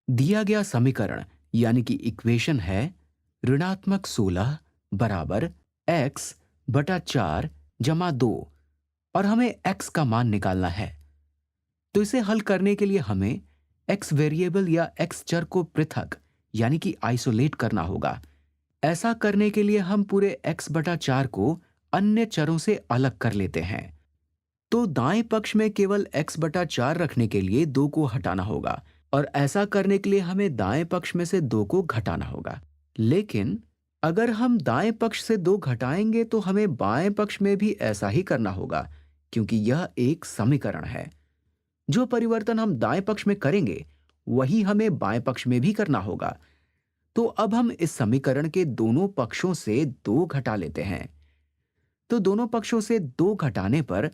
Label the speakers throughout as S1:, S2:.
S1: दिया गया समीकरण यानी कि इक्वेशन है ऋणात्मक 16 बराबर x बटा 4 जमा 2 और हमें x का मान निकालना है। तो इसे हल करने के लिए हमें x वेरिएबल या x चर को पृथक यानी कि आइसोलेट करना होगा। ऐसा करने के लिए हम पूरे x बटा 4 को अन्य चरों से अलग कर लेते हैं। तो दाएं पक्ष में केवल x बटा 4 रखने के लिए 2 को हटाना होगा और ऐसा करने के लिए हमें दाएं पक्ष में से 2 को घटाना होगा। लेकिन अगर हम दाएं पक्ष से 2 घटाएंगे तो हमें बाएं पक्ष में भी ऐसा ही करना होगा, क्योंकि यह एक समीकरण है। जो परिवर्तन हम दाएं पक्ष में करेंगे वही हमें बाएं पक्ष में भी करना होगा। तो अब हम इस समीकरण के दोनों पक्षों से 2 घटा लेते हैं। तो दोनों पक्षों से 2 घटाने पर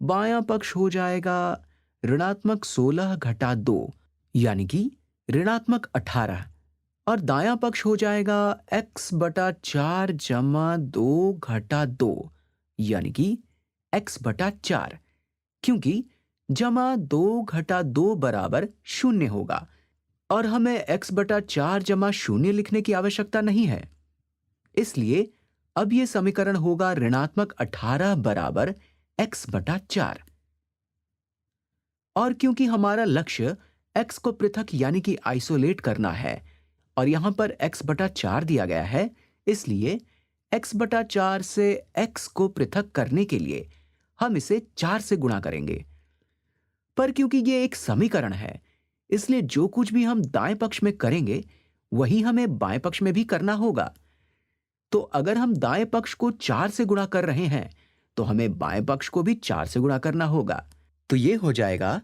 S1: बायां पक्ष हो जाएगा ऋणात्मक 16 घटा 2 यानी कि ऋणात्मक 18 और दायां पक्ष हो जाएगा x बटा 4 जमा 2 घटा 2 यानी कि x बटा 4, क्योंकि जमा 2 घटा 2 बराबर 0 होगा और हमें x बटा 4 जमा 0 लिखने की आवश्यकता नहीं है। इसलिए अब यह समीकरण होगा ऋणात्मक 18 बराबर x बटा 4। और क्योंकि हमारा लक्ष्य x को पृथक यानी कि आइसोलेट करना है और यहां पर x बटा 4 दिया गया है, इसलिए x बटा 4 से x को पृथक करने के लिए हम इसे 4 से गुणा करेंगे। पर क्योंकि ये एक समीकरण है, इसलिए जो कुछ भी हम दाएं पक्ष में करेंगे वही हमें बाएं पक्ष में भी करना होगा। तो अगर हम दाएं पक्ष को 4 से गुणा कर रहे हैं तो हमें बाएं पक्ष को भी 4 से गुणा करना होगा। तो ये हो जाएगा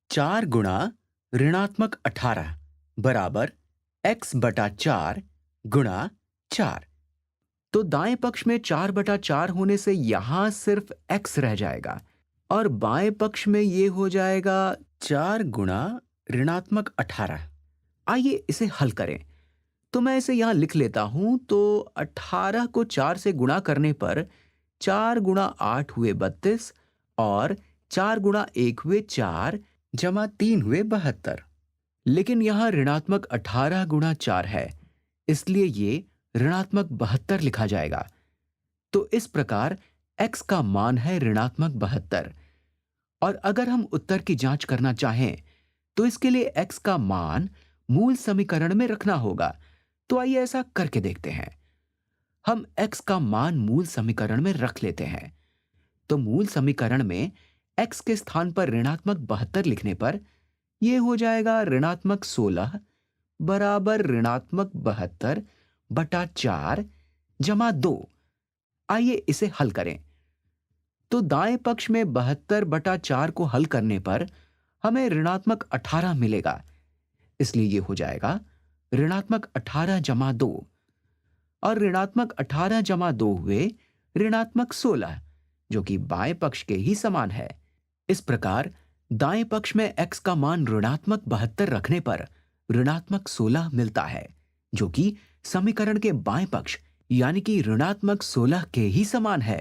S1: 4 गुणा ऋणात्मक 18 बराबर x बटा 4 गुणा 4। तो दाएं पक्ष में 4 बटा 4 होने से यहां सिर्फ x रह जाएगा और बाएं पक्ष में यह हो जाएगा 4 गुणा ऋणात्मक 18। आइए इसे हल करें। तो मैं इसे यहां लिख लेता हूं। तो 18 को 4 से गुणा करने पर 4 गुणा 8 हुए 32 और 4 गुणा 1 हुए 4 जमा 3 हुए 72। लेकिन यहां ऋणात्मक 18 गुणा 4 है, इसलिए ये ऋणात्मक 72 लिखा जाएगा। तो इस प्रकार x का मान है ऋणात्मक 72। और अगर हम उत्तर की जांच करना चाहें तो इसके लिए x का मान मूल समीकरण में रखना होगा। तो आइए ऐसा करके देखते हैं। हम x का मान मूल समीकरण में रख लेते हैं। तो मूल समीकरण में x के स्थान पर ऋणात्मक 72 लिखने पर यह हो जाएगा ऋणात्मक 16 बराबर ऋणात्मक 72 बटा 4 जमा 2। आइए इसे हल करें। तो दाएं पक्ष में 72 बटा 4 को हल करने पर हमें ऋणात्मक 18 मिलेगा, इसलिए यह हो जाएगा ऋणात्मक 18 जमा 2 और ऋणात्मक 18 जमा 2 हुए ऋणात्मक 16, जो कि बाएं पक्ष के ही समान है। इस प्रकार दाएं पक्ष में x का मान ऋणात्मक 72 रखने पर ऋणात्मक 16 मिलता है, जो कि समीकरण के बाएं पक्ष यानी कि ऋणात्मक 16 के ही समान है।